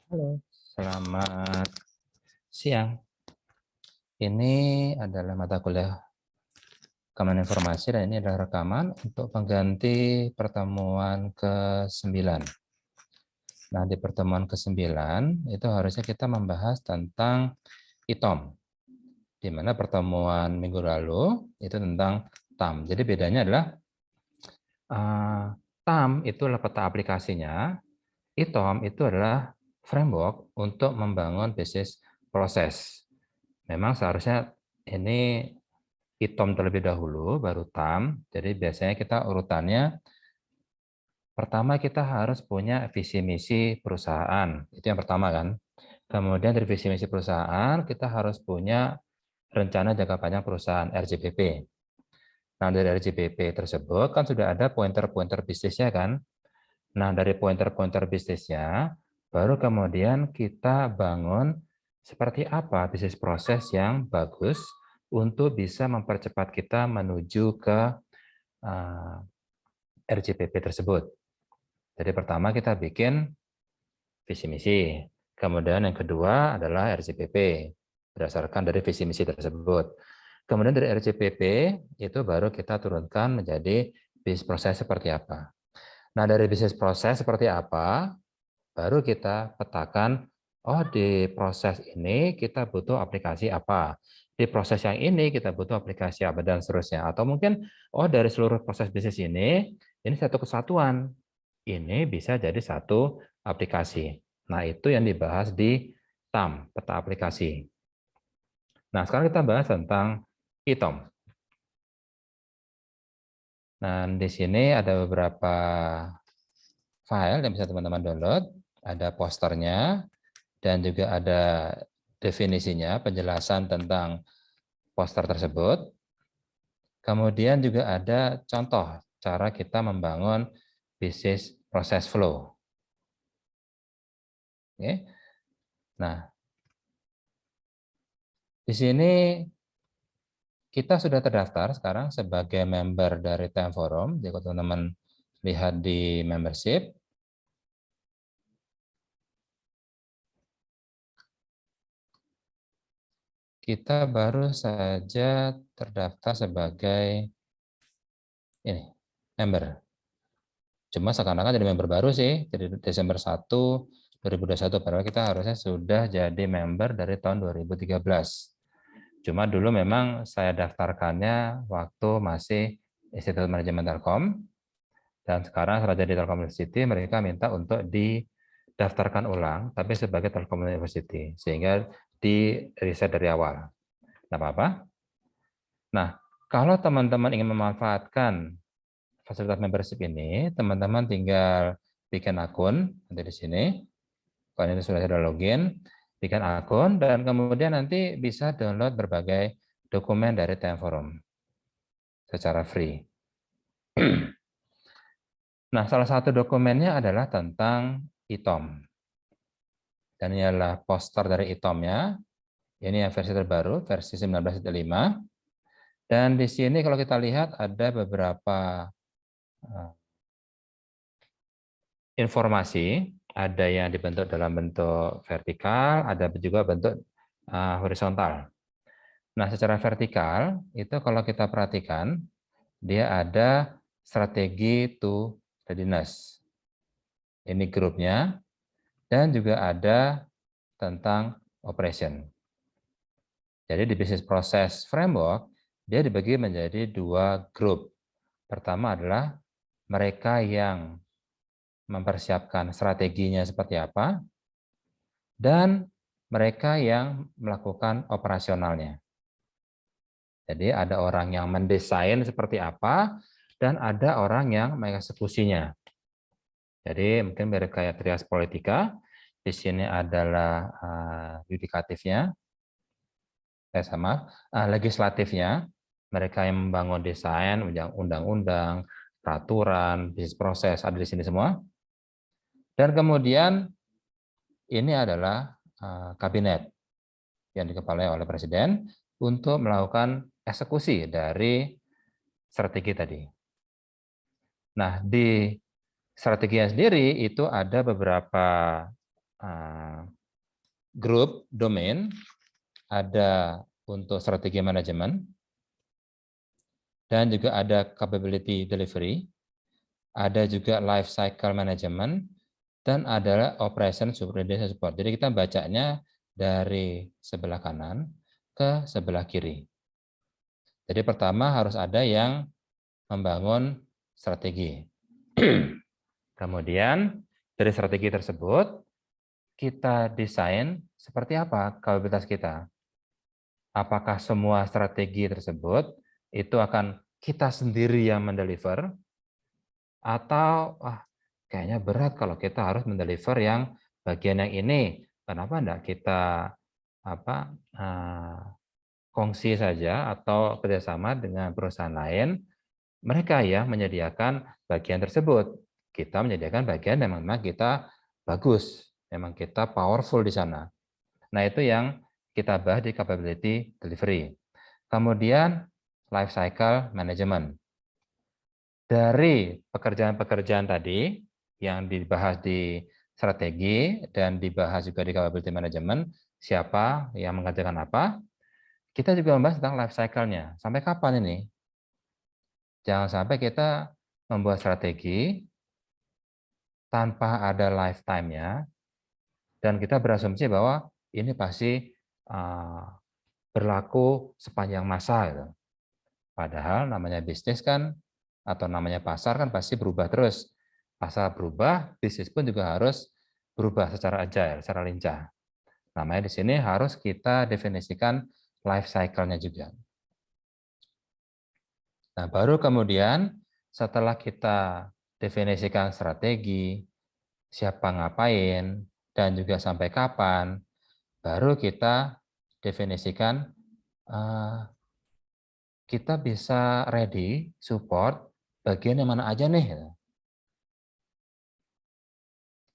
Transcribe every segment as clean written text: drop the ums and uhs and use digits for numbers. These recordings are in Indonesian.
Halo, selamat siang. Ini adalah mata kuliah Keamanan Informasi dan ini adalah rekaman untuk pengganti pertemuan ke-9. Nah, di pertemuan ke-9 itu harusnya kita membahas tentang ITOM, di mana pertemuan minggu lalu itu tentang TAM. Jadi bedanya adalah TAM itu adalah peta aplikasinya, ITOM itu adalah framework untuk membangun bisnis proses. Memang seharusnya ini ITOM terlebih dahulu, baru TAM. Jadi biasanya kita urutannya, pertama kita harus punya visi misi perusahaan. Itu yang pertama kan. Kemudian dari visi misi perusahaan, kita harus punya rencana jangka panjang perusahaan, RJBP. Nah, dari RJBP tersebut kan sudah ada pointer-pointer bisnisnya kan. Nah, dari pointer-pointer bisnisnya, baru kemudian kita bangun seperti apa bisnis proses yang bagus untuk bisa mempercepat kita menuju ke RJPP tersebut. Jadi pertama kita bikin visi misi. Kemudian yang kedua adalah RJPP berdasarkan dari visi misi tersebut. Kemudian dari RJPP itu baru kita turunkan menjadi bisnis proses seperti apa. Nah, dari bisnis proses seperti apa, baru kita petakan, oh di proses ini kita butuh aplikasi apa. Di proses yang ini kita butuh aplikasi apa, dan seterusnya. Atau mungkin, oh dari seluruh proses bisnis ini satu kesatuan. Ini bisa jadi satu aplikasi. Nah, itu yang dibahas di TAM, peta aplikasi. Nah, sekarang kita bahas tentang ITOM. Nah, di sini ada beberapa file yang bisa teman-teman download. Ada posternya, dan juga ada definisinya, penjelasan tentang poster tersebut. Kemudian juga ada contoh cara kita membangun bisnis proses flow. Oke. Nah, di sini kita sudah terdaftar sekarang sebagai member dari Time Forum. Jika teman-teman lihat di membership, kita baru saja terdaftar sebagai ini member. Cuma sekarang jadi member baru sih, dari Desember 1, 2021, padahal kita harusnya sudah jadi member dari tahun 2013. Cuma dulu memang saya daftarkannya waktu masih Institut Manajemen Telkom, dan sekarang setelah jadi Telkom University, mereka minta untuk didaftarkan ulang, tapi sebagai Telkom University, sehingga di riset dari awal. Tidak apa-apa. Nah, kalau teman-teman ingin memanfaatkan fasilitas membership ini, teman-teman tinggal bikin akun nanti di sini. Kalau ini sudah login, bikin akun, dan kemudian nanti bisa download berbagai dokumen dari Time Forum secara free. Nah, salah satu dokumennya adalah tentang ITOM. Dan ini adalah poster dari ITOM-nya. Ini yang versi terbaru, versi 19.5. Dan di sini kalau kita lihat ada beberapa informasi, ada yang dibentuk dalam bentuk vertikal, ada juga bentuk horizontal. Nah, secara vertikal itu kalau kita perhatikan, dia ada strategi to readiness. Ini grupnya, dan juga ada tentang operation. Jadi di business process framework, dia dibagi menjadi dua grup. Pertama adalah mereka yang mempersiapkan strateginya seperti apa, dan mereka yang melakukan operasionalnya. Jadi ada orang yang mendesain seperti apa, dan ada orang yang mengeksekusinya. Jadi mungkin mirip kayak trias politika, di sini adalah yudikatifnya, legislatifnya, mereka yang membangun desain, undang-undang, peraturan, bisnis proses, ada di sini semua. Dan kemudian ini adalah kabinet yang dikepalai oleh presiden untuk melakukan eksekusi dari strategi tadi. Nah, di strateginya sendiri itu ada beberapa grup domain, ada untuk strategi manajemen, dan juga ada capability delivery, ada juga life cycle management, dan ada operation support. Jadi kita bacanya dari sebelah kanan ke sebelah kiri. Jadi pertama harus ada yang membangun strategi. Kemudian dari strategi tersebut kita desain seperti apa kapabilitas kita. Apakah semua strategi tersebut itu akan kita sendiri yang mendeliver, atau kayaknya berat kalau kita harus mendeliver yang bagian yang ini. Kenapa enggak kita kongsi saja atau kerjasama dengan perusahaan lain, mereka ya menyediakan bagian tersebut. Kita menyediakan bagian yang memang kita bagus, memang kita powerful di sana. Nah, itu yang kita bahas di capability delivery. Kemudian life cycle management. Dari pekerjaan-pekerjaan tadi yang dibahas di strategi dan dibahas juga di capability management, siapa yang mengerjakan apa, kita juga membahas tentang life cycle-nya. Sampai kapan ini? Jangan sampai kita membuat strategi tanpa ada lifetime-nya, dan kita berasumsi bahwa ini pasti berlaku sepanjang masa. Gitu. Padahal namanya bisnis kan, atau namanya pasar kan pasti berubah terus. Pasar berubah, bisnis pun juga harus berubah secara agile, secara lincah. Namanya di sini harus kita definisikan life cycle-nya juga. Nah, baru kemudian setelah kita definisikan strategi, siapa ngapain, dan juga sampai kapan, baru kita definisikan kita bisa ready, support, bagian yang mana aja nih.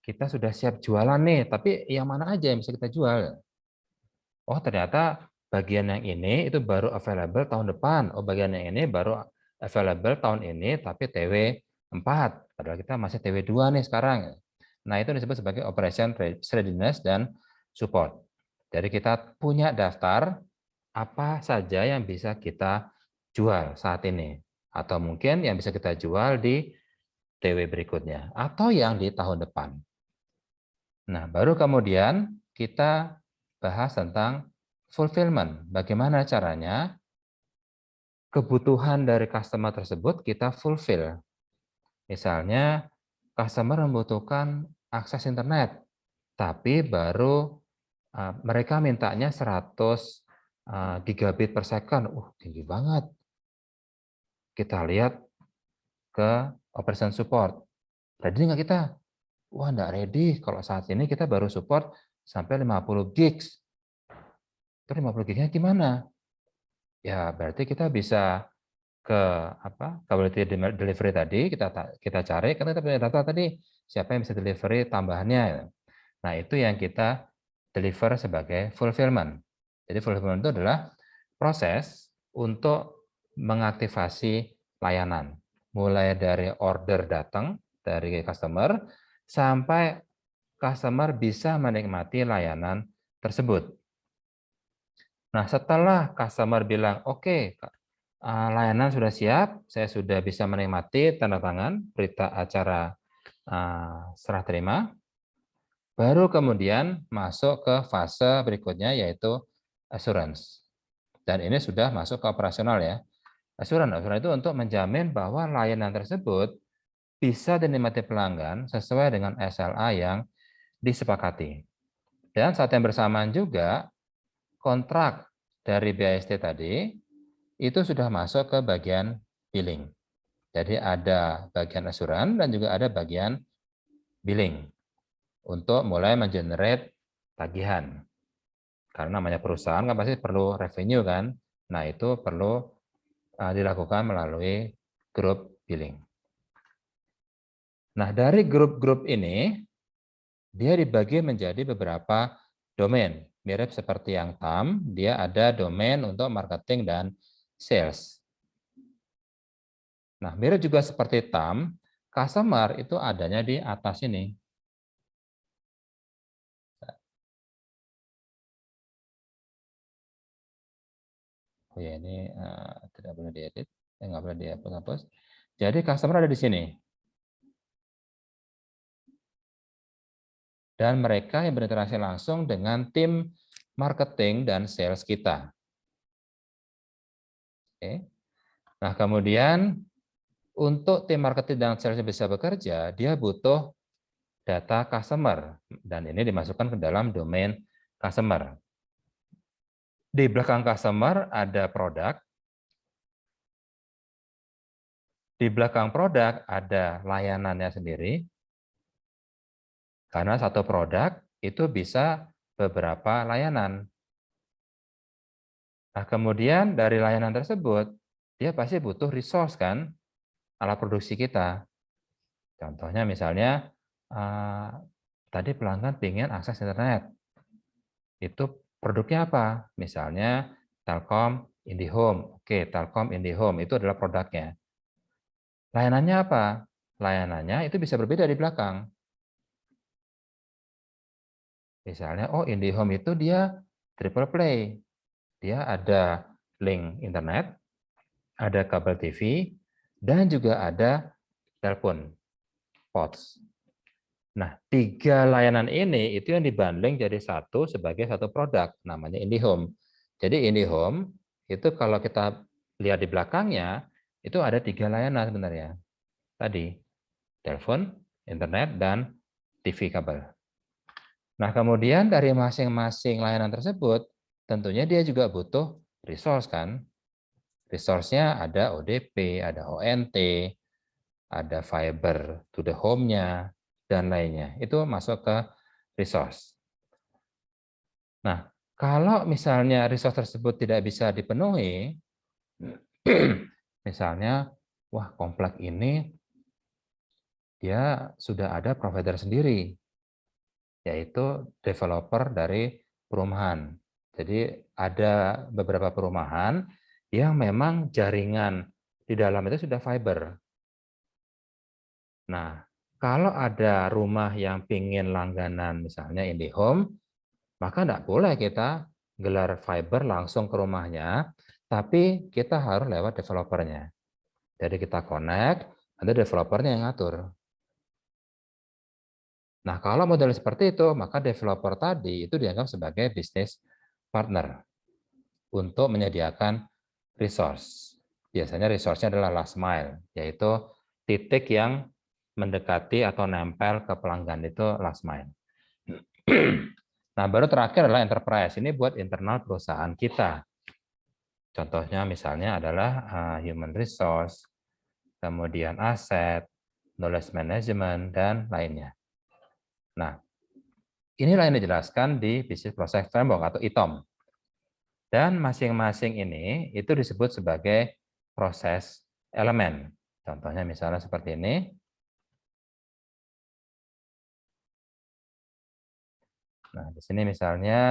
Kita sudah siap jualan nih, tapi yang mana aja yang bisa kita jual? Oh, ternyata bagian yang ini itu baru available tahun depan. Oh, bagian yang ini baru available tahun ini, tapi TW 4. Padahal kita masih TW 2 nih sekarang. Nah, itu disebut sebagai operation readiness dan support. Jadi kita punya daftar apa saja yang bisa kita jual saat ini. Atau mungkin yang bisa kita jual di TW berikutnya. Atau yang di tahun depan. Nah, baru kemudian kita bahas tentang fulfillment. Bagaimana caranya kebutuhan dari customer tersebut kita fulfill. Misalnya, customer membutuhkan akses internet, tapi baru mereka mintanya 100 gigabit per second. Tinggi banget. Kita lihat ke operation support. Ready nggak kita? Wah, nggak ready. Kalau saat ini kita baru support sampai 50 gigs. Terus 50 gignya gimana? Ya, berarti kita bisa ke capability delivery tadi, kita cari, karena kita punya data tadi, siapa yang bisa delivery tambahannya. Nah, itu yang kita deliver sebagai fulfillment. Jadi fulfillment itu adalah proses untuk mengaktifasi layanan. Mulai dari order datang dari customer, sampai customer bisa menikmati layanan tersebut. Nah, setelah customer bilang, oke, layanan sudah siap, saya sudah bisa menikmati tanda tangan berita acara serah terima, baru kemudian masuk ke fase berikutnya, yaitu assurance. Dan ini sudah masuk ke operasional ya. Assurance itu untuk menjamin bahwa layanan tersebut bisa dinikmati pelanggan sesuai dengan SLA yang disepakati. Dan saat yang bersamaan juga, kontrak dari BAST tadi itu sudah masuk ke bagian billing. Jadi ada bagian asuran dan juga ada bagian billing untuk mulai mengenerate tagihan. Karena namanya perusahaan kan pasti perlu revenue kan. Nah, itu perlu dilakukan melalui grup billing. Nah, dari grup-grup ini dia dibagi menjadi beberapa domain. Mirip seperti yang TAM, dia ada domain untuk marketing dan sales. Nah, mirip juga seperti TAM, customer itu adanya di atas ini. Oh ya, ini tidak boleh diedit, nggak boleh dihapus-hapus. Jadi customer ada di sini. Dan mereka yang berinteraksi langsung dengan tim marketing dan sales kita. Oke. Nah, kemudian untuk tim marketing dan sales bisa bekerja, dia butuh data customer. Dan ini dimasukkan ke dalam domain customer. Di belakang customer ada produk. Di belakang produk ada layanannya sendiri. Karena satu produk itu bisa beberapa layanan. Nah, kemudian dari layanan tersebut, dia pasti butuh resource kan, alat produksi kita. Contohnya misalnya, tadi pelanggan ingin akses internet. Itu produknya apa? Misalnya Telkom IndiHome. Oke, Telkom IndiHome itu adalah produknya. Layanannya apa? Layanannya itu bisa berbeda di belakang. Misalnya, oh IndiHome itu dia triple play. Dia ada link internet, ada kabel TV, dan juga ada telepon, POTS. Nah, 3 layanan ini itu yang dibundling jadi satu sebagai satu produk, namanya IndiHome. Jadi IndiHome itu kalau kita lihat di belakangnya, itu ada 3 layanan sebenarnya. Tadi, telepon, internet, dan TV kabel. Nah, kemudian dari masing-masing layanan tersebut, tentunya dia juga butuh resource kan. Resource-nya ada ODP, ada ONT, ada fiber to the home-nya, dan lainnya. Itu masuk ke resource. Nah, kalau misalnya resource tersebut tidak bisa dipenuhi, misalnya, wah komplek ini dia sudah ada provider sendiri, yaitu developer dari perumahan. Jadi ada beberapa perumahan yang memang jaringan di dalam itu sudah fiber. Nah, kalau ada rumah yang pingin langganan misalnya IndiHome, maka tidak boleh kita gelar fiber langsung ke rumahnya, tapi kita harus lewat developernya. Jadi kita connect, nanti developernya yang ngatur. Nah, kalau model seperti itu, maka developer tadi itu dianggap sebagai bisnis partner untuk menyediakan resource. Biasanya resource-nya adalah last mile, yaitu titik yang mendekati atau nempel ke pelanggan itu last mile. Nah, baru terakhir adalah enterprise. Ini buat internal perusahaan kita. Contohnya misalnya adalah human resource, kemudian aset, knowledge management, dan lainnya. Nah, inilah yang dijelaskan di Business Process Framework atau ITOM. Dan masing-masing ini itu disebut sebagai proses elemen. Contohnya misalnya seperti ini. Nah, di sini misalnya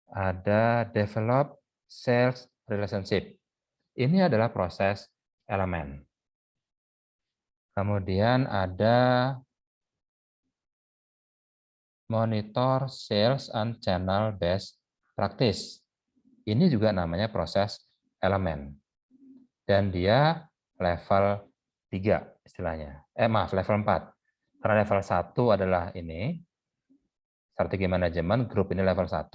ada develop sales relationship. Ini adalah proses elemen. Kemudian ada monitor sales and channel best practice. Ini juga namanya proses elemen. Dan dia level 3 istilahnya. Level 4. Karena level 1 adalah ini, strategi manajemen, grup ini level 1.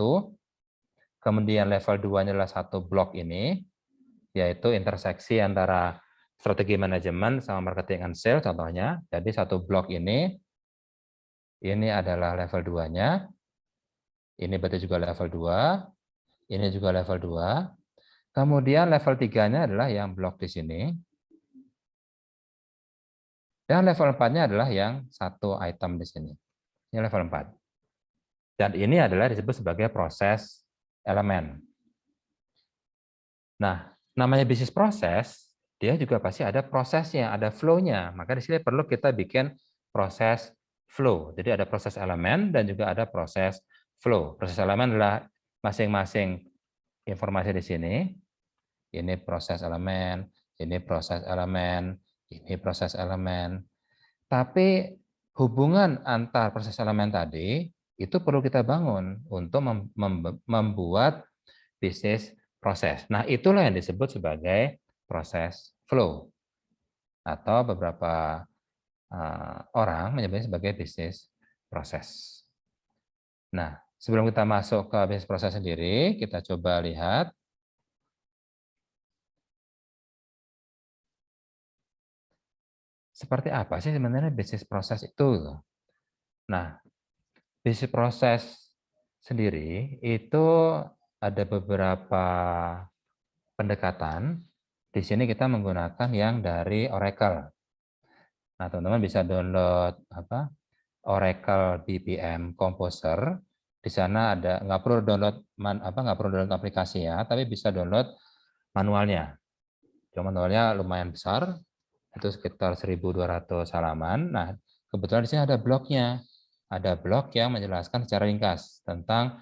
Kemudian level 2-nya adalah satu blok ini, yaitu interseksi antara strategi manajemen sama marketing and sales contohnya. Jadi satu blok ini adalah level 2-nya. Ini berarti juga level 2. Ini juga level 2. Kemudian level 3-nya adalah yang blok di sini. Dan level 4-nya adalah yang satu item di sini. Ini level 4. Dan ini adalah disebut sebagai proses elemen. Nah, namanya bisnis proses, dia juga pasti ada prosesnya, ada flow-nya. Maka di sini perlu kita bikin proses flow. Jadi ada proses elemen dan juga ada proses flow. Proses elemen adalah masing-masing informasi di sini. Ini proses elemen, ini proses elemen, ini proses elemen. Tapi hubungan antar proses elemen tadi itu perlu kita bangun untuk membuat bisnis proses. Nah, itulah yang disebut sebagai proses flow. Atau beberapa orang menyebutnya sebagai bisnis proses. Nah, sebelum kita masuk ke bisnis proses sendiri, kita coba lihat seperti apa sih sebenarnya bisnis proses itu. Nah, bisnis proses sendiri itu ada beberapa pendekatan. Di sini kita menggunakan yang dari Oracle. Nah, teman-teman bisa download Oracle BPM Composer. Di sana ada, nggak perlu download nggak perlu download aplikasi ya, tapi bisa download manualnya. Cuma manualnya lumayan besar, itu sekitar 1.200 halaman. Nah, kebetulan di sini ada blognya. Ada blog yang menjelaskan secara ringkas tentang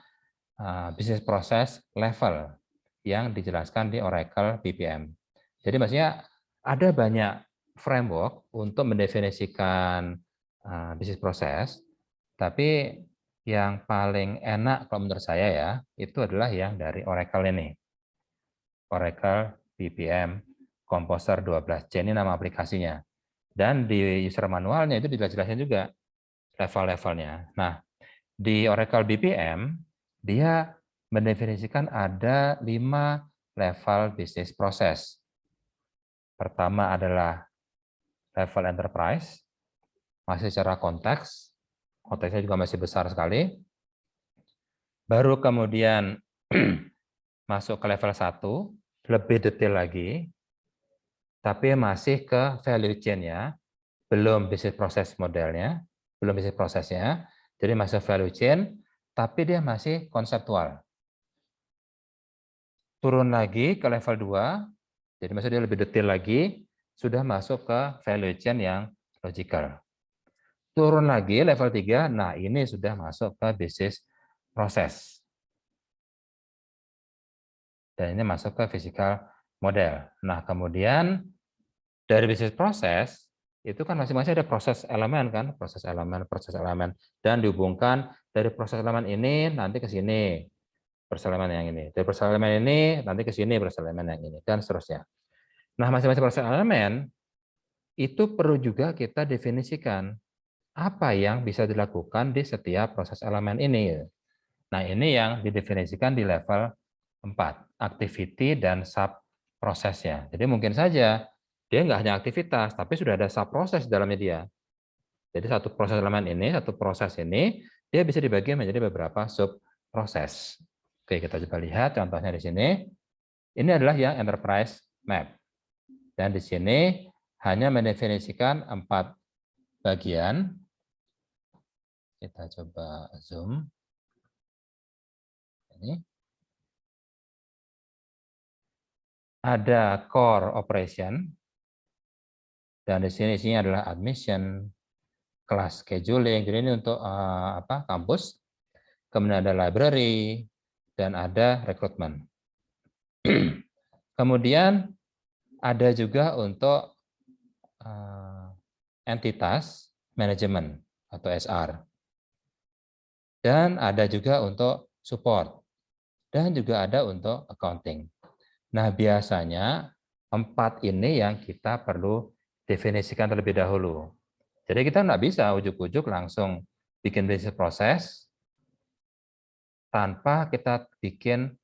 bisnis proses level yang dijelaskan di Oracle BPM. Jadi maksudnya ada banyak framework untuk mendefinisikan bisnis proses, tapi yang paling enak kalau menurut saya ya, itu adalah yang dari Oracle ini. Oracle BPM Composer 12C ini nama aplikasinya. Dan di user manualnya itu dijelaskan juga level-levelnya. Nah, di Oracle BPM, dia mendefinisikan ada 5 level bisnis proses. Pertama adalah level enterprise, masih secara konteks, konteksnya juga masih besar sekali. Baru kemudian masuk ke level 1, lebih detail lagi, tapi masih ke value chain-nya, belum bisnis proses modelnya, belum bisnis prosesnya, jadi masih value chain, tapi dia masih konseptual. Turun lagi ke level 2, jadi maksudnya dia lebih detail lagi, sudah masuk ke value chain yang logical. Turun lagi level 3, nah ini sudah masuk ke bisnis proses. Dan ini masuk ke physical model. Nah, kemudian dari bisnis proses, itu kan masing-masing ada proses elemen kan, proses elemen, dan dihubungkan dari proses elemen ini nanti ke sini, proses elemen yang ini. Dari proses elemen ini nanti ke sini, proses elemen yang ini, dan seterusnya. Nah, masing-masing proses elemen itu perlu juga kita definisikan apa yang bisa dilakukan di setiap proses elemen ini. Nah, ini yang didefinisikan di level 4, activity dan sub prosesnya. Jadi mungkin saja dia nggak hanya aktivitas, tapi sudah ada sub proses di dalamnya dia. Jadi satu proses elemen ini, satu proses ini, dia bisa dibagi menjadi beberapa sub proses. Oke, kita coba lihat contohnya di sini. Ini adalah yang enterprise map. Dan di sini hanya mendefinisikan 4 bagian. Kita coba zoom. Ini. Ada core operation, dan di sini isinya adalah admission, kelas scheduling, jadi ini untuk kampus, kemudian ada library, dan ada rekrutmen. Kemudian ada juga untuk entitas manajemen atau SR, dan ada juga untuk support, dan juga ada untuk accounting. Nah, biasanya 4 ini yang kita perlu definisikan terlebih dahulu. Jadi kita nggak bisa ujuk-ujuk langsung bikin bisnis proses tanpa kita bikin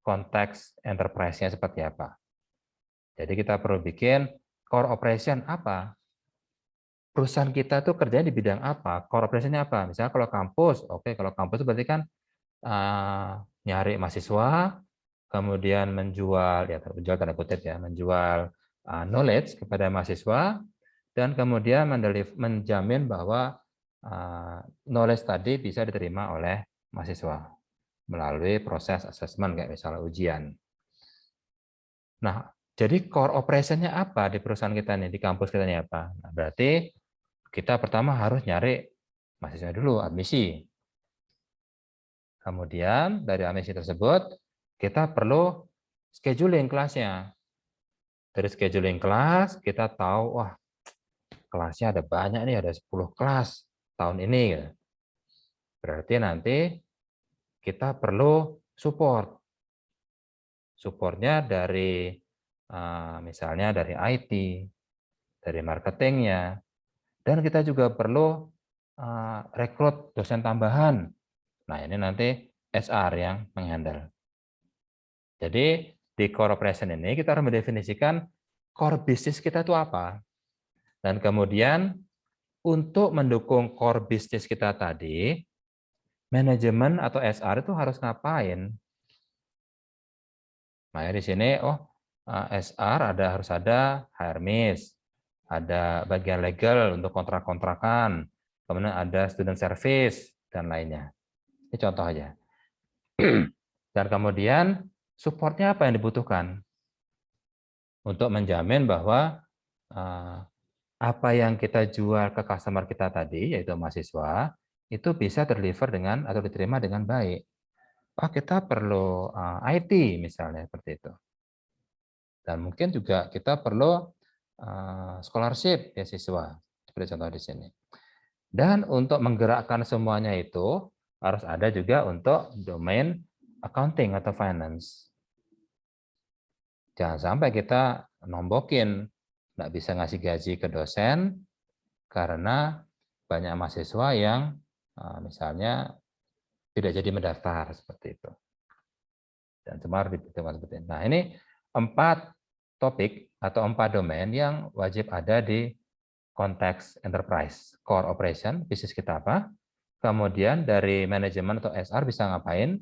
konteks enterprise-nya seperti apa. Jadi kita perlu bikin core operation apa. Perusahaan kita tuh kerjanya di bidang apa, core operation-nya apa. Misalnya kalau kampus, oke, kalau kampus itu berarti kan nyari mahasiswa, kemudian menjual, ya menjual tanda kutip ya, menjual knowledge kepada mahasiswa, dan kemudian menjamin bahwa knowledge tadi bisa diterima oleh mahasiswa melalui proses assessment kayak misalnya ujian. Nah, jadi core operation-nya apa di perusahaan kita nih, di kampus kita nih apa? Nah, berarti kita pertama harus nyari mahasiswa dulu, admisi. Kemudian dari admisi tersebut, kita perlu scheduling kelasnya. Dari scheduling kelas, kita tahu, wah, kelasnya ada banyak nih, ada 10 kelas tahun ini. Berarti nanti kita perlu support. supportnya dari misalnya dari IT, dari marketingnya, dan kita juga perlu rekrut dosen tambahan. Nah, ini nanti HR yang menghandle. Jadi di core operation ini kita harus mendefinisikan core bisnis kita itu apa. Dan kemudian untuk mendukung core bisnis kita tadi, manajemen atau HR itu harus ngapain? Nah, di sini HR harus ada HRMIS, ada bagian legal untuk kontrak-kontrakan, kemudian ada student service dan lainnya. Ini contoh aja. Dan kemudian supportnya apa yang dibutuhkan untuk menjamin bahwa apa yang kita jual ke customer kita tadi, yaitu mahasiswa, itu bisa deliver dengan atau diterima dengan baik. Kita perlu IT misalnya seperti itu. Dan mungkin juga kita perlu scholarship beasiswa, seperti contoh di sini. Dan untuk menggerakkan semuanya itu harus ada juga untuk domain accounting atau finance. Jangan sampai kita nombokin, nggak bisa ngasih gaji ke dosen karena banyak mahasiswa yang misalnya tidak jadi mendaftar seperti itu. Dan cuma harus diperhitungkan seperti ini. Nah, ini 4 topik atau 4 domain yang wajib ada di konteks enterprise. Core operation, bisnis kita apa. Kemudian dari manajemen atau SR bisa ngapain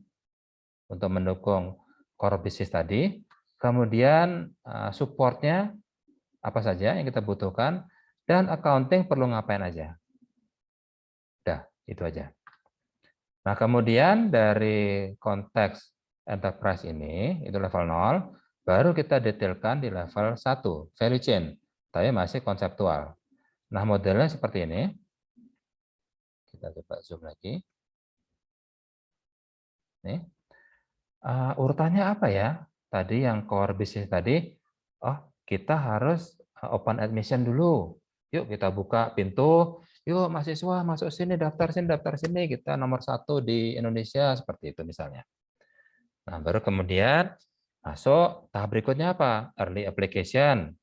untuk mendukung core bisnis tadi. Kemudian supportnya apa saja yang kita butuhkan. Dan accounting perlu ngapain aja. Udah, itu aja. Nah, kemudian dari konteks enterprise ini, itu level 0, baru kita detailkan di level 1, value chain, tapi masih konseptual. Nah, modelnya seperti ini. Kita coba zoom lagi. Nih. Urutannya apa ya? Tadi yang core business tadi, kita harus open admission dulu. Yuk kita buka pintu, yuk mahasiswa masuk sini, daftar sini, kita nomor 1 di Indonesia, seperti itu misalnya. Nah, baru kemudian masuk tahap berikutnya apa? Early application.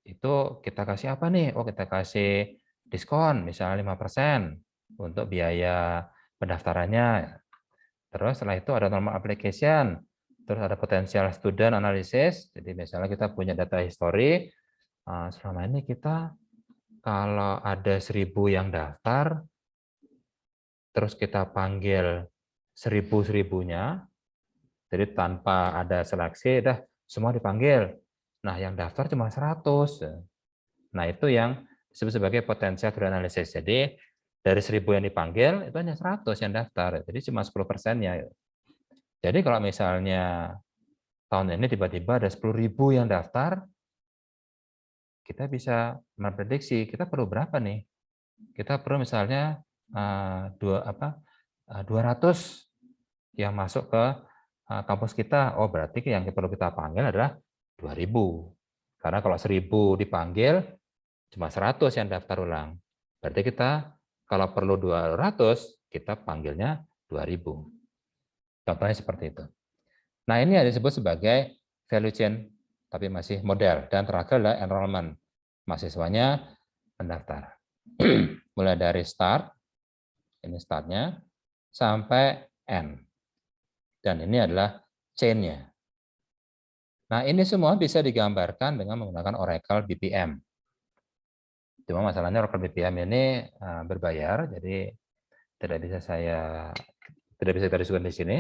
Itu kita kasih apa nih? Kita kasih diskon, misalnya 5% untuk biaya pendaftarannya. Terus setelah itu ada normal application, terus ada potensial student analysis. Jadi misalnya kita punya data history, selama ini kita kalau ada 1.000 yang daftar, terus kita panggil 1.000-1.000-nya, jadi tanpa ada seleksi, dah semua dipanggil. Nah, yang daftar cuma 100. Nah, itu yang disebut sebagai potensial analysis. Jadi dari 1.000 yang dipanggil, itu hanya 100 yang daftar. Jadi cuma 10%-nya. Jadi kalau misalnya tahun ini tiba-tiba ada 10.000 yang daftar, kita bisa memprediksi kita perlu berapa nih? Kita perlu misalnya 200 yang masuk ke kampus kita. Berarti yang perlu kita panggil adalah 2.000. Karena kalau 1.000 dipanggil, cuma 100 yang daftar ulang. Berarti kita kalau perlu 200, kita panggilnya 2.000. Contohnya seperti itu. Nah, ini yang disebut sebagai value chain, tapi masih model. Dan terakhir adalah enrollment. Mahasiswanya mendaftar. Mulai dari start, ini startnya, sampai end. Dan ini adalah chain-nya. Nah, ini semua bisa digambarkan dengan menggunakan Oracle BPM. Cuma masalahnya Oracle BPM ini berbayar, jadi tidak bisa kita diskusikan di sini.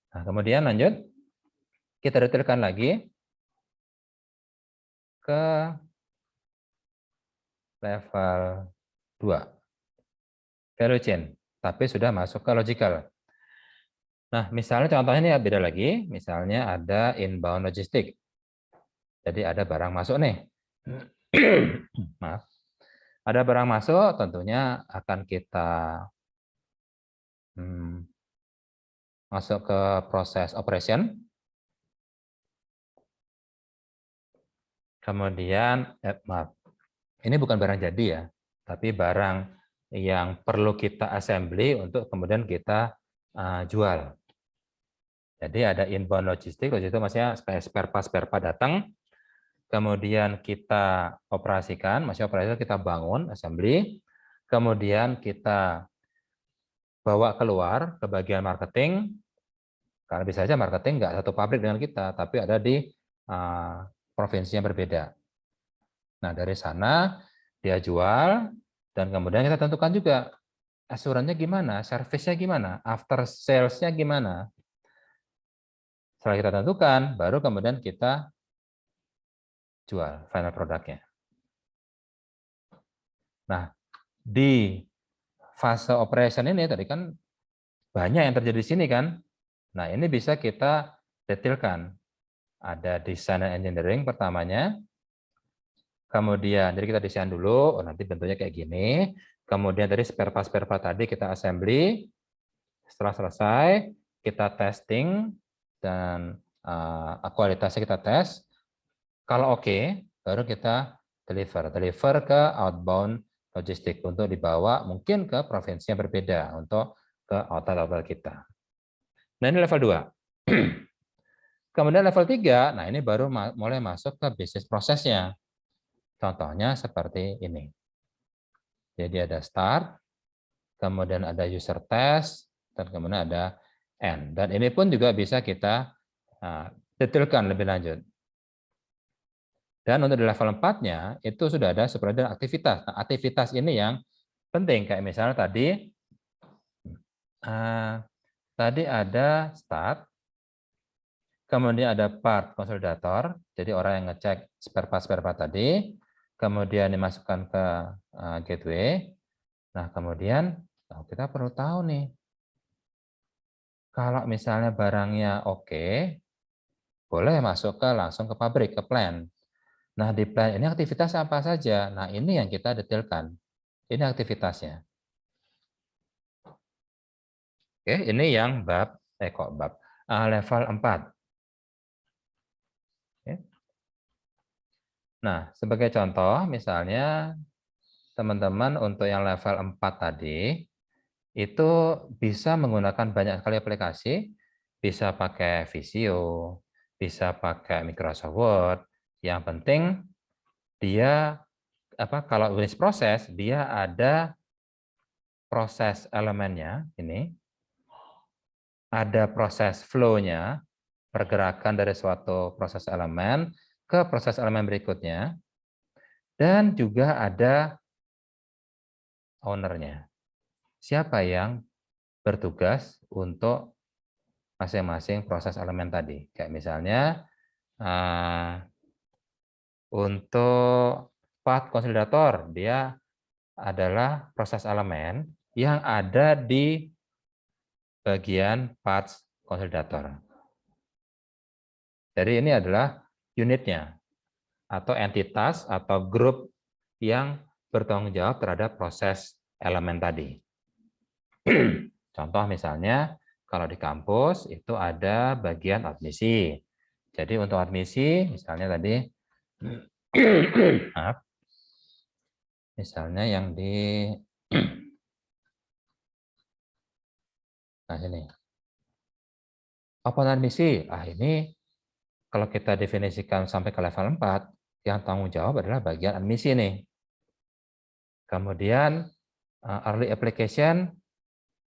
Nah, kemudian lanjut, kita detailkan lagi ke level 2, value chain, tapi sudah masuk ke logical. Nah, misalnya contohnya ini beda lagi, misalnya ada inbound logistik. Jadi ada barang masuk nih. Maaf. Ada barang masuk, tentunya akan kita masuk ke proses operation. Kemudian, maaf, ini bukan barang jadi ya, tapi barang yang perlu kita assembly untuk kemudian kita jual. Jadi ada inbound logistik itu maksudnya spare part datang, kemudian kita operasikan, maksudnya operasi kita bangun, assembly, kemudian kita bawa keluar ke bagian marketing, karena bisa saja marketing nggak satu pabrik dengan kita, tapi ada di provinsi yang berbeda. Nah, dari sana dia jual, dan kemudian kita tentukan juga asuransinya gimana, servisnya gimana, after sales-nya gimana. Setelah kita tentukan, baru kemudian kita jual final produknya. Nah, di fase operation ini tadi kan banyak yang terjadi di sini kan. Nah, ini bisa kita detailkan. Ada design and engineering pertamanya. Kemudian, jadi kita desain dulu, nanti bentuknya kayak gini. Kemudian tadi spare part tadi kita assembly. Setelah selesai, kita testing dan kualitasnya kita tes. Kalau oke, baru kita deliver ke outbound logistik untuk dibawa mungkin ke provinsi yang berbeda untuk ke outlet kita. Nah, ini level 2. Kemudian level 3, nah ini baru mulai masuk ke bisnis prosesnya. Contohnya seperti ini. Jadi ada start, kemudian ada user test, dan kemudian ada end. Dan ini pun juga bisa kita detailkan lebih lanjut. Dan untuk di level 4-nya, itu sudah ada sebenarnya aktivitas. Nah, aktivitas ini yang penting, kayak misalnya tadi ada start, kemudian ada part konsolidator, jadi orang yang ngecek spare part tadi, kemudian dimasukkan ke gateway. Nah, kemudian kita perlu tahu nih, kalau misalnya barangnya oke, boleh masuk langsung ke pabrik, ke plant. Nah, di plant ini aktivitas apa saja? Nah, ini yang kita detailkan. Ini aktivitasnya. Oke, ini yang level 4. Oke. Nah, sebagai contoh, misalnya teman-teman untuk yang level 4 tadi, itu bisa menggunakan banyak sekali aplikasi, bisa pakai Visio, bisa pakai Microsoft Word. Yang penting dia kalau bisnis proses, dia ada proses elemennya ini, ada proses flow-nya, pergerakan dari suatu proses elemen ke proses elemen berikutnya, dan juga ada owner-nya. Siapa yang bertugas untuk masing-masing proses elemen tadi. Kayak misalnya untuk path konsolidator, dia adalah proses elemen yang ada di bagian path konsolidator. Jadi ini adalah unitnya atau entitas atau grup yang bertanggung jawab terhadap proses elemen tadi. Contoh misalnya kalau di kampus itu ada bagian admisi. Jadi untuk admisi misalnya tadi misalnya yang di nah sini. Open admisi. Ini kalau kita definisikan sampai ke level 4, yang tanggung jawab adalah bagian admisi nih. Kemudian early application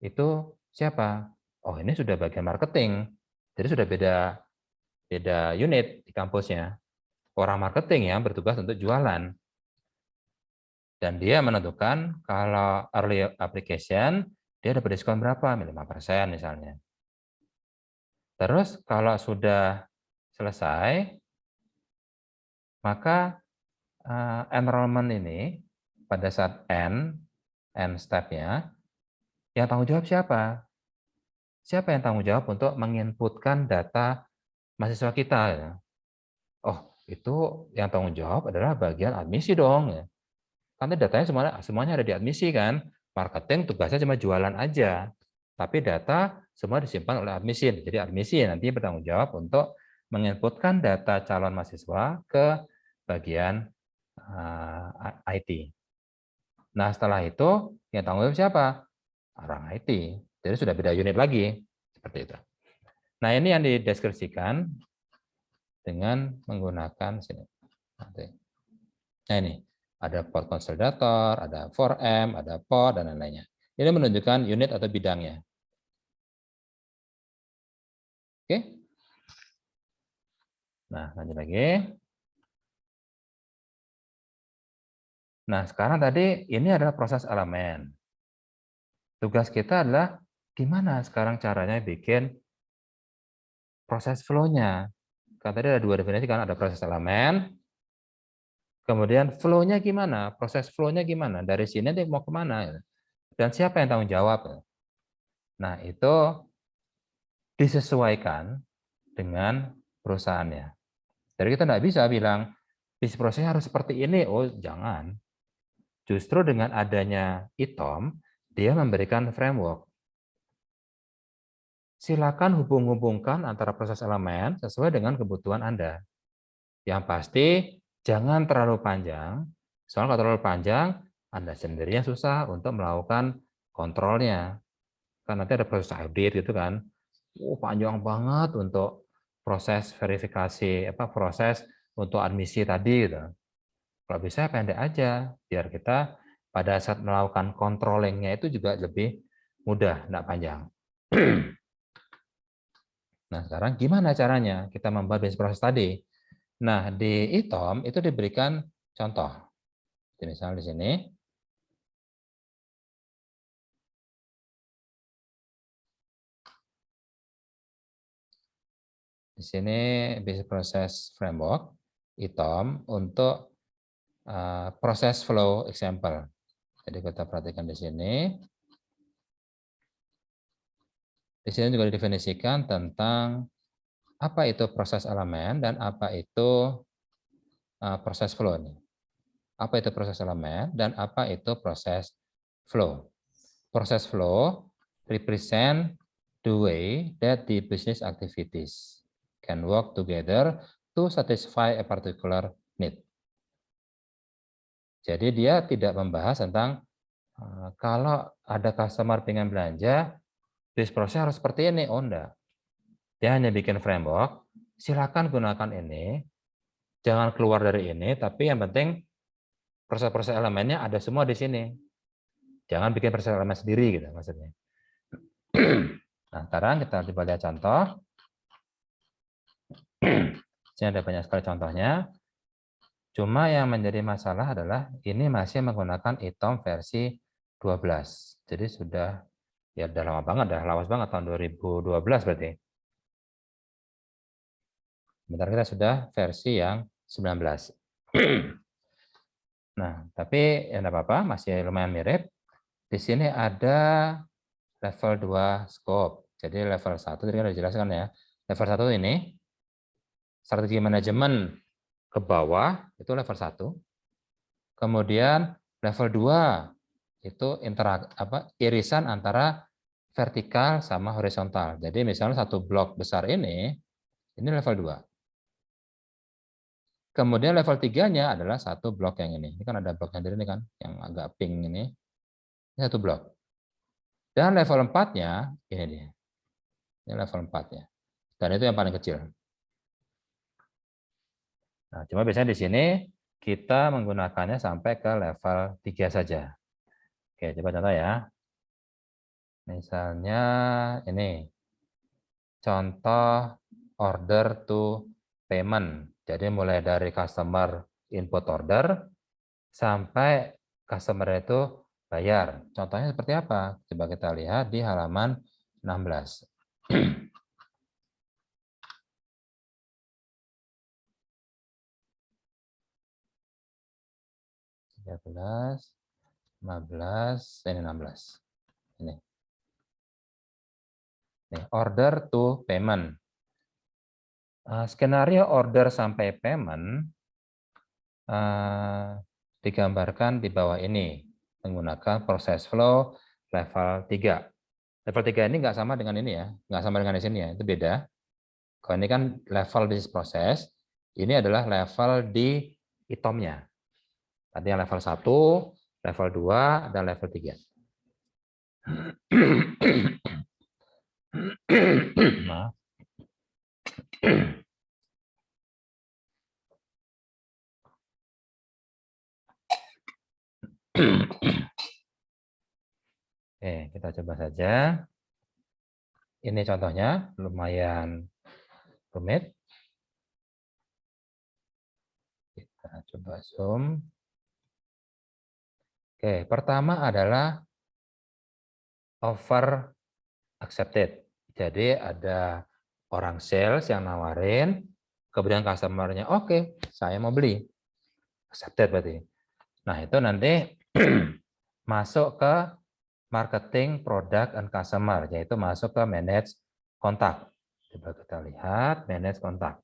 itu siapa? Oh, ini sudah bagian marketing. Jadi sudah beda unit di kampusnya. Orang marketing yang bertugas untuk jualan. Dan dia menentukan kalau early application, dia dapat diskon berapa? 5% misalnya. Terus kalau sudah selesai, maka enrollment ini pada saat end step-nya, yang tanggung jawab siapa? Siapa yang tanggung jawab untuk menginputkan data mahasiswa kita? Ya? Oh, itu yang tanggung jawab adalah bagian admisi dong. Ya. Karena datanya semuanya ada di admisi kan. Marketing tugasnya cuma jualan aja. Tapi data semua disimpan oleh admisi. Jadi admisi nanti bertanggung jawab untuk menginputkan data calon mahasiswa ke bagian IT. Nah, setelah itu yang tanggung jawab siapa? Orang IT. Jadi sudah beda unit lagi. Seperti itu. Nah, ini yang dideskripsikan dengan menggunakan sini. Nah, ini ada port consolidator, ada 4M, ada port, dan lain-lainnya. Ini menunjukkan unit atau bidangnya. Oke. Nah, lanjut lagi. Nah, sekarang tadi ini adalah proses elemen. Tugas kita adalah gimana sekarang caranya bikin proses flow-nya. Kan tadi ada dua definisi kan, ada proses elemen, kemudian flow-nya gimana, proses flow-nya gimana, dari sini nanti mau kemana, dan siapa yang tanggung jawab. Nah, itu disesuaikan dengan perusahaannya. Jadi kita nggak bisa bilang, bisnis prosesnya harus seperti ini, oh jangan. Justru dengan adanya ITOM, dia memberikan framework. Silakan hubung-hubungkan antara proses elemen sesuai dengan kebutuhan Anda. Yang pasti, jangan terlalu panjang. Soalnya kalau terlalu panjang, Anda sendiri yang susah untuk melakukan kontrolnya. Kan nanti ada proses audit gitu kan. Panjang banget untuk proses verifikasi, proses untuk admisi tadi gitu. Kalau bisa pendek aja, biar kita pada saat melakukan controllingnya itu juga lebih mudah, tidak panjang. Nah, sekarang gimana caranya kita membuat bisnis proses tadi? Nah, di ITOM itu diberikan contoh. Jadi, misalnya di sini. Di sini bisnis proses framework ITOM untuk proses flow example. Jadi kita perhatikan di sini. Di sini juga didefinisikan tentang apa itu proses elemen dan apa itu proses flow. Apa itu proses elemen dan apa itu proses flow. Proses flow represent the way that the business activities can work together to satisfy a particular need. Jadi dia tidak membahas tentang kalau ada customer pengen belanja, bisnis proses harus seperti ini. Oh, enggak. Dia hanya bikin framework, silakan gunakan ini, jangan keluar dari ini, tapi yang penting proses-proses elemennya ada semua di sini. Jangan bikin proses elemen sendiri gitu maksudnya. Nah, sekarang kita coba lihat contoh. Sini ada banyak sekali contohnya. Cuma yang menjadi masalah adalah ini masih menggunakan ITOM versi 12. Jadi sudah ya udah lama banget, udah lawas banget tahun 2012 berarti. Bentar kita sudah versi yang 19. Nah, tapi ya enggak apa-apa, masih lumayan mirip. Di sini ada level 2 scope. Jadi level 1 tadi kan sudah dijelaskan ya. Level 1 ini strategi manajemen ke bawah itu level 1. Kemudian level 2 itu irisan antara vertikal sama horizontal. Jadi misalnya satu blok besar ini level 2. Kemudian level 3-nya adalah satu blok yang ini. Ini kan ada blok yang ini kan, yang agak pink ini. Ini satu blok. Dan level 4-nya ini dia. Ini level 4-nya. Dan itu yang paling kecil. Nah, cuma biasanya di sini kita menggunakannya sampai ke level 3 saja. Oke, coba contoh ya. Misalnya ini. Contoh order to payment. Jadi mulai dari customer input order sampai customer itu bayar. Contohnya seperti apa? Coba kita lihat di halaman 16. 13, 15, ini 16. Ini. Order to payment. Skenario order sampai payment digambarkan di bawah ini menggunakan proses flow level 3. Level 3 ini nggak sama dengan ini ya, nggak sama dengan di sini ya, itu beda. Kalau ini kan level bisnis proses, ini adalah level di ITOM-nya. Tadi yang level 1 level 2, dan level 3. Maaf. Oke, kita coba saja. Ini contohnya, lumayan rumit. Kita coba zoom. Oke, pertama adalah offer accepted. Jadi ada orang sales yang nawarin, kemudian customer-nya, oke, saya mau beli. Accepted berarti. Nah, itu nanti masuk ke marketing, product, and customer, yaitu masuk ke manage kontak. Coba kita lihat, manage kontak.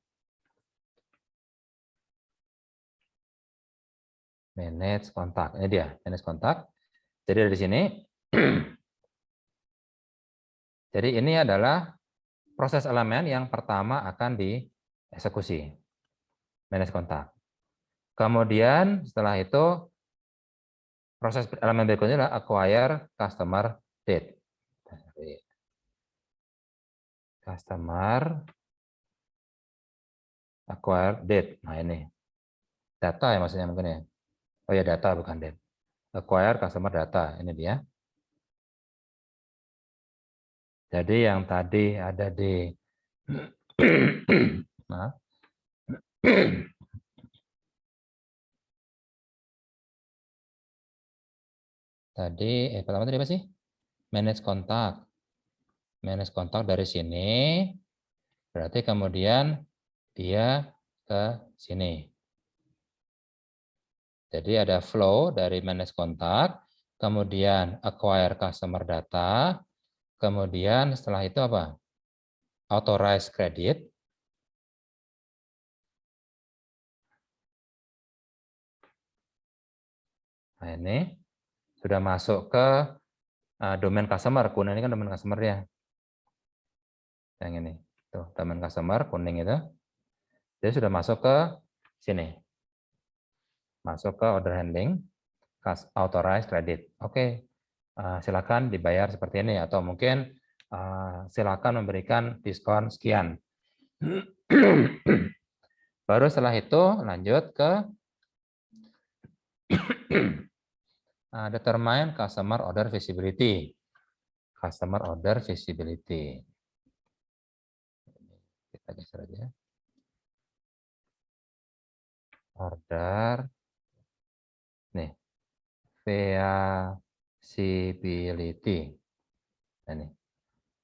Manage kontak. Ini dia, manage kontak. Jadi dari sini, jadi ini adalah proses elemen yang pertama akan dieksekusi. Manage kontak. Kemudian setelah itu, proses elemen berikutnya adalah acquire customer date. Customer acquire date. Nah ini. Data ya maksudnya mungkin ya. Oh ya, data bukan date. Acquire customer data. Ini dia. Jadi yang tadi ada di maaf. Tadi pertama tadi apa sih? Manage kontak. Manage kontak dari sini. Berarti kemudian dia ke sini. Jadi ada flow dari manage kontak, kemudian acquire customer data, kemudian setelah itu apa? Authorize credit. Nah ini sudah masuk ke domain customer, kuning ini kan domain customer ya. Yang ini, tuh domain customer kuning itu. Jadi sudah masuk ke sini. Masuk ke order handling, authorize credit. Oke, silakan dibayar seperti ini atau mungkin silakan memberikan diskon sekian. Baru setelah itu lanjut ke determine customer order visibility. Customer order visibility. Kita geser aja. Order. Nih. Visibility. Ini.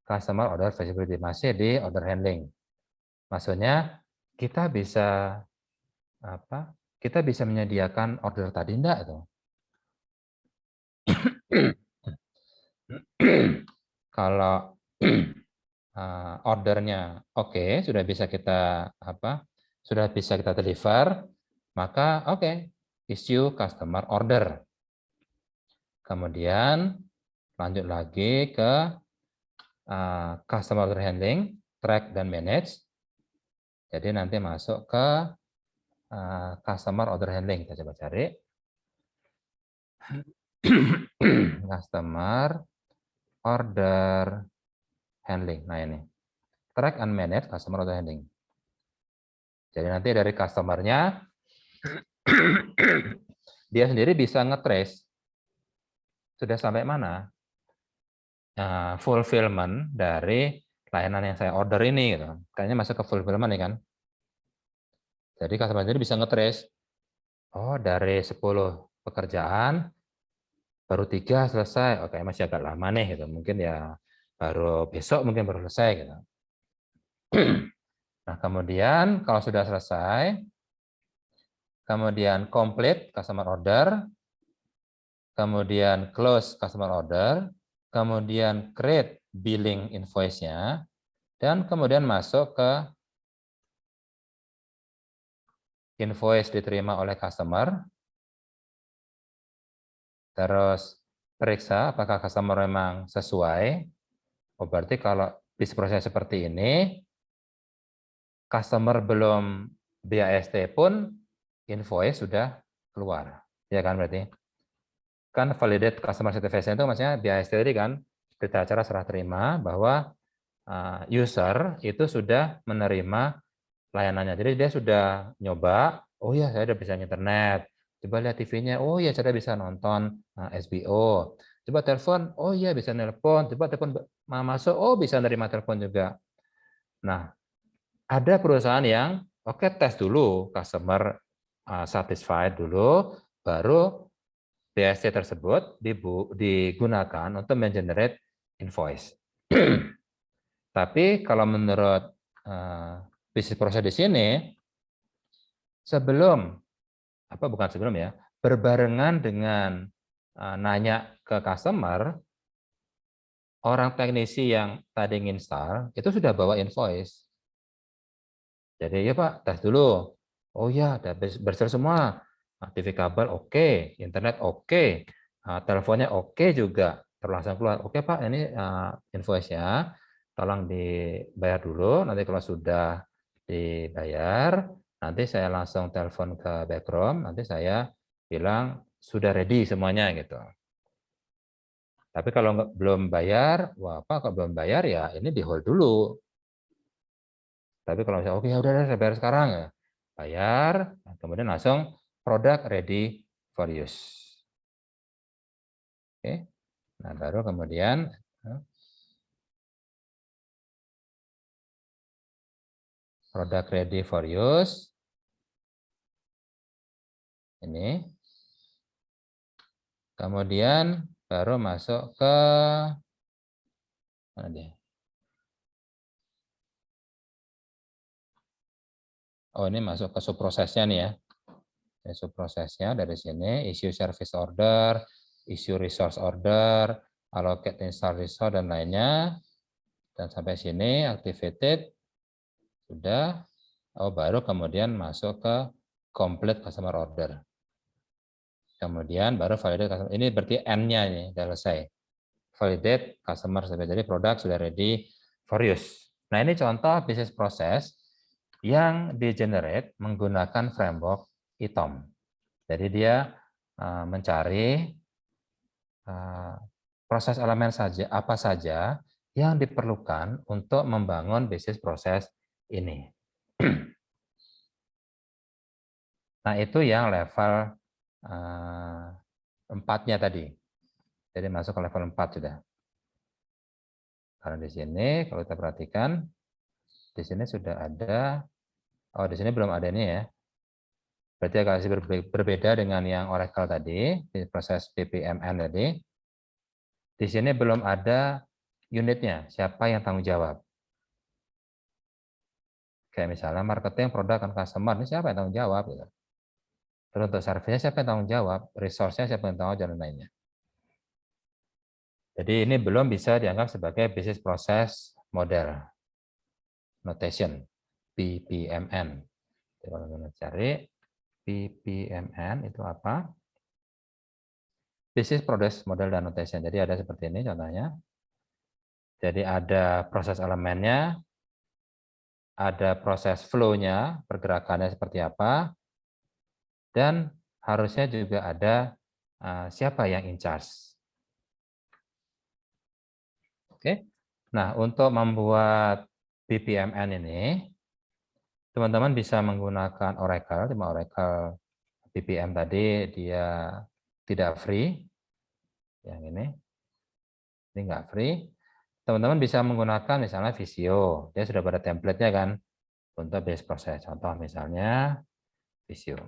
Customer order visibility. Masih di order handling. Maksudnya kita bisa apa? Kita bisa menyediakan order tadi enggak tuh? Kalau ordernya oke, sudah bisa kita apa? Sudah bisa kita deliver, maka oke, issue customer order. Kemudian lanjut lagi ke customer order handling, track dan manage. Jadi nanti masuk ke customer order handling. Kita coba cari. Customer order handling. Nah ini. Track and manage customer order handling. Jadi nanti dari customer-nya dia sendiri bisa nge-trace sudah sampai mana fulfillment dari layanan yang saya order ini gitu. Kayaknya masuk ke fulfillment nih kan. Jadi customer sendiri bisa nge-trace, oh dari 10 pekerjaan baru 3 selesai. Oke, masih agak lama nih gitu. Mungkin ya baru besok mungkin baru selesai gitu. Nah, kemudian kalau sudah selesai, kemudian complete customer order, kemudian close customer order, kemudian create billing invoice-nya, dan kemudian masuk ke invoice diterima oleh customer, terus periksa apakah customer memang sesuai. Oh, berarti kalau bisnis proses seperti ini, customer belum BAST pun invoice sudah keluar. Ya kan berarti? kan validate customer satisfaction itu maksudnya BAST tadi kan, berita acara serah terima bahwa user itu sudah menerima layanannya. Jadi dia sudah nyoba, oh ya saya udah bisa internet. Coba lihat TV-nya, oh ya saya bisa nonton SBO. Coba telepon, oh iya bisa nelpon. Coba telepon masuk, oh bisa nerima telepon juga. Nah, ada perusahaan yang oke tes dulu customer satisfied dulu, baru BSC tersebut digunakan untuk mengenerate invoice. Tapi kalau menurut bisnis proses di sini, bukan sebelum ya, berbarengan dengan nanya ke customer, orang teknisi yang tadi nginstal itu sudah bawa invoice. Jadi ya Pak, tes dulu. Oh ya, udah bersih semua. TV kabel oke, internet oke, teleponnya oke juga. Terus langsung keluar. Oke Pak, ini invoice-nya. Tolong dibayar dulu. Nanti kalau sudah dibayar, nanti saya langsung telepon ke backroom. Nanti saya bilang sudah ready semuanya gitu. Tapi kalau belum bayar, wah apa kalau belum bayar ya ini di hold dulu. Tapi kalau misalnya oke ya udah saya bayar sekarang ya, bayar, kemudian langsung produk ready for use. Oke, nah baru kemudian produk ready for use ini, kemudian baru masuk ke mana dia? Oh ini masuk ke subprosesnya nih ya. Subprosesnya dari sini issue service order, issue resource order, allocate install resource dan lainnya. Dan sampai sini activated sudah. Oh baru kemudian masuk ke complete customer order. Kemudian baru validate customer. Ini berarti N-nya ini sudah selesai. Validate customer sampai jadi produk sudah ready for use. Nah ini contoh bisnis proses yang di-generate menggunakan framework ITOM. Jadi dia mencari proses elemen saja apa saja yang diperlukan untuk membangun bisnis proses ini. Nah itu yang level 4-nya tadi. Jadi masuk ke level 4 sudah. Karena di sini kalau kita perhatikan, di sini sudah ada, oh di sini belum ada ini ya. Berarti agak berbeda dengan yang Oracle tadi, di proses BPMN tadi. Di sini belum ada unitnya, siapa yang tanggung jawab. Kayak misalnya marketing, produk, dan customer, ini siapa yang tanggung jawab? Gitu. Terus untuk service siapa yang tanggung jawab, resource-nya siapa yang tanggung jawab, dan lainnya. Jadi ini belum bisa dianggap sebagai business process model notation, BPMN. Kalau kita cari BPMN itu apa? Business process model dan notation. Jadi ada seperti ini contohnya. Jadi ada proses elemennya, ada proses flow-nya, pergerakannya seperti apa, dan harusnya juga ada siapa yang in charge. Oke. Nah, untuk membuat BPMN ini, teman-teman bisa menggunakan Oracle. Cuma Oracle BPM tadi dia tidak free. Yang ini nggak free. Teman-teman bisa menggunakan misalnya Visio. Dia sudah pada template-nya kan untuk base process. Contoh misalnya Visio.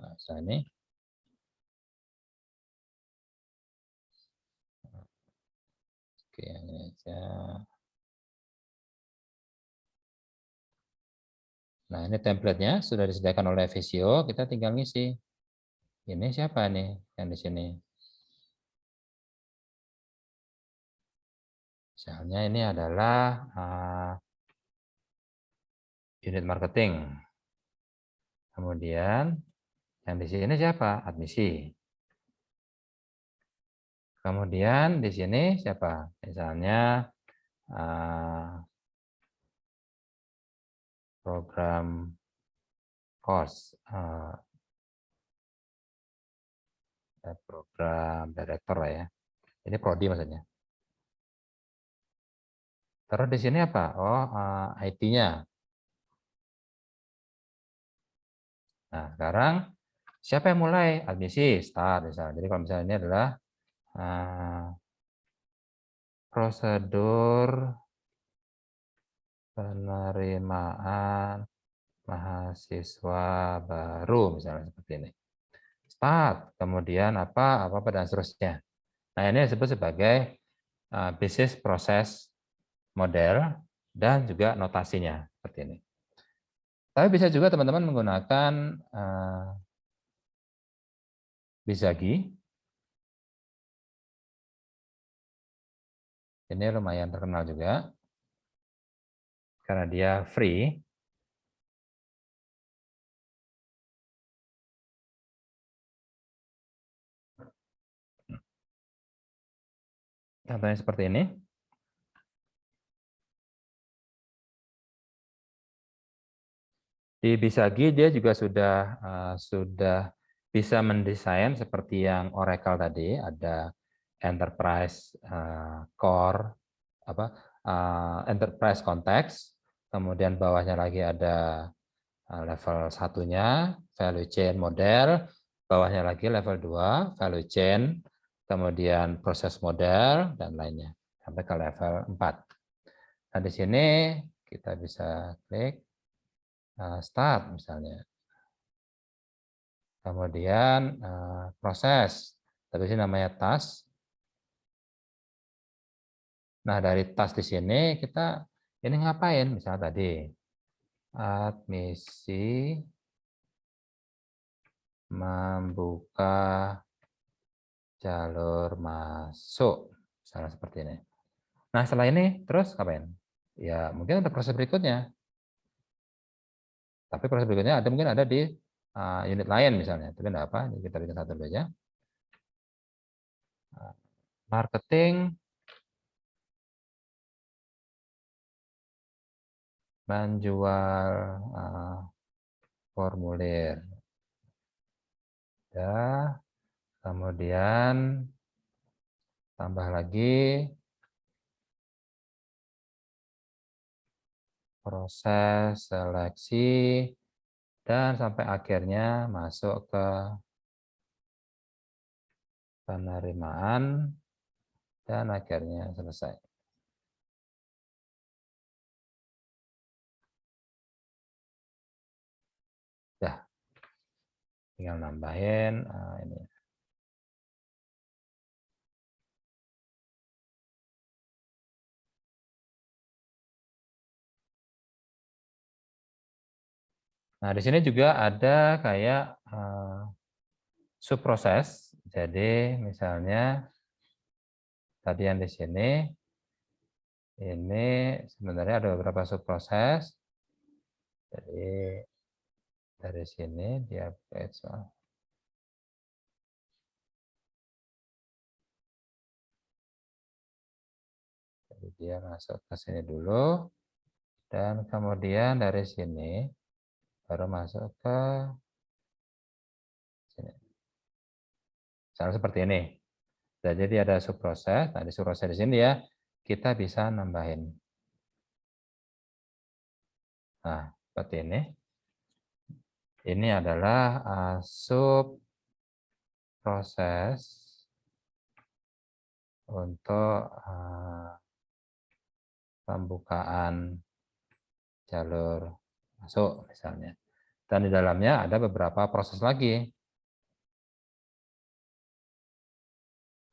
Bahasa ini. Oke, yang ini aja. Nah, ini template-nya sudah disediakan oleh Visio, kita tinggal ngisi. Ini siapa nih yang di sini? Misalnya ini adalah unit marketing. Kemudian yang di sini siapa? Admisi. Kemudian di sini siapa? Misalnya program course, program director lah ya. Ini prodi maksudnya. Terus di sini apa? Oh, IT-nya. Nah, sekarang siapa yang mulai? Admisi, start misalnya. Jadi kalau misalnya ini adalah prosedur penerimaan mahasiswa baru misalnya seperti ini. Start, kemudian apa dan seterusnya. Nah, ini disebut sebagai business process model dan juga notasinya seperti ini. Tapi bisa juga teman-teman menggunakan Bizagi. Ini lumayan terkenal juga karena dia free. Contohnya seperti ini. Di Bizagi dia juga sudah bisa mendesain seperti yang Oracle tadi, ada enterprise core, enterprise context, kemudian bawahnya lagi ada level satunya value chain model, bawahnya lagi level 2 value chain, kemudian proses model dan lainnya sampai ke level 4. Nah, di sini kita bisa klik start misalnya. Kemudian proses, tapi ini namanya task. Nah, dari task di sini kita ini ngapain? Misalnya tadi admisi membuka jalur masuk, misalnya seperti ini. Nah, setelah ini terus ngapain? Ya, mungkin ada proses berikutnya. Tapi proses berikutnya mungkin ada di unit lain misalnya. Tapi enggak apa, kita bikin satu dulu aja. Marketing menjual formulir. Ya, kemudian tambah lagi proses seleksi dan sampai akhirnya masuk ke penerimaan dan akhirnya selesai. Dah, tinggal nambahin ini. Nah, di sini juga ada kayak subproses. Jadi misalnya tadi yang di sini ini sebenarnya ada beberapa subproses. Jadi dari sini dia page. Jadi dia masuk ke sini dulu dan kemudian dari sini baru masuk ke sini. Misalnya seperti ini. Nah, jadi ada subproses. Nah, di subproses di sini ya kita bisa nambahin. Nah, seperti ini. Ini adalah subproses untuk pembukaan jalur masuk misalnya. Dan di dalamnya ada beberapa proses lagi.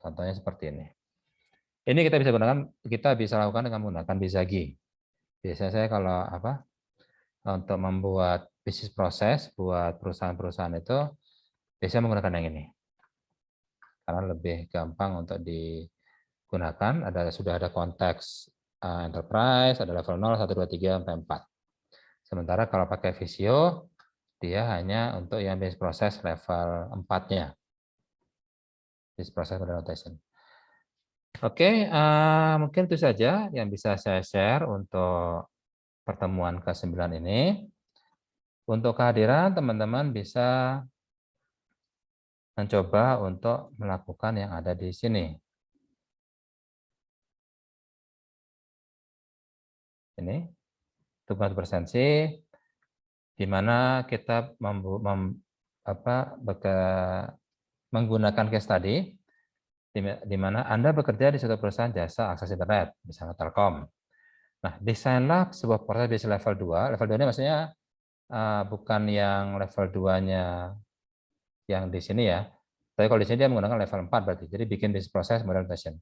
Contohnya seperti ini. Ini kita bisa lakukan dengan menggunakan Bizagi. Biasanya saya kalau untuk membuat bisnis proses buat perusahaan-perusahaan itu biasanya menggunakan yang ini. Karena lebih gampang untuk digunakan, sudah ada konteks enterprise, ada level 0, 1, 2, 3, sampai 4. Sementara kalau pakai Visio, dia hanya untuk yang business process level 4-nya. Business process model notation. Oke, mungkin itu saja yang bisa saya share untuk pertemuan ke-9 ini. Untuk kehadiran, teman-teman bisa mencoba untuk melakukan yang ada di sini. Ini tugas presensi, di mana kita menggunakan case study, di mana Anda bekerja di suatu perusahaan jasa akses internet, misalnya Telkom. Nah, desainlah sebuah proses bisnis level 2. Level 2 ini maksudnya bukan yang level 2-nya yang di sini ya. Tapi kalau di sini dia menggunakan level 4 berarti. Jadi bikin bisnis proses model adaptation.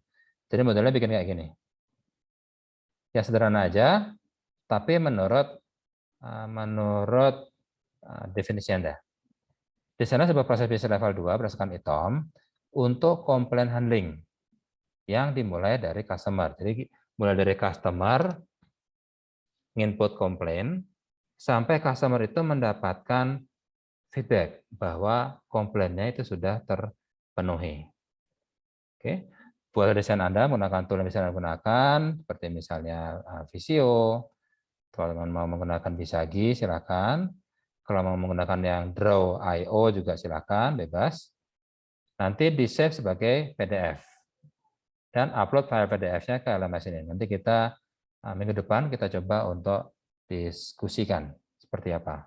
Jadi modelnya bikin kayak gini. Ya sederhana aja, tapi menurut definisi Anda. Di sana sebuah proses bisnis level 2 berdasarkan ITOM untuk complaint handling yang dimulai dari customer. Jadi mulai dari customer input komplain sampai customer itu mendapatkan feedback bahwa komplainnya itu sudah terpenuhi. Oke. Buat desain Anda menggunakan tool yang bisa Anda gunakan seperti misalnya Visio. Kalau mau menggunakan Visagi silakan. Kalau mau menggunakan yang Draw.io juga silakan, bebas. Nanti di-save sebagai PDF. Dan upload file PDF-nya ke LMS ini. Nanti kita minggu depan kita coba untuk diskusikan seperti apa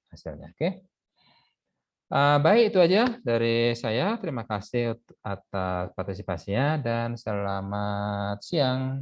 hasilnya. Oke. Baik, itu aja dari saya. Terima kasih atas partisipasinya dan selamat siang.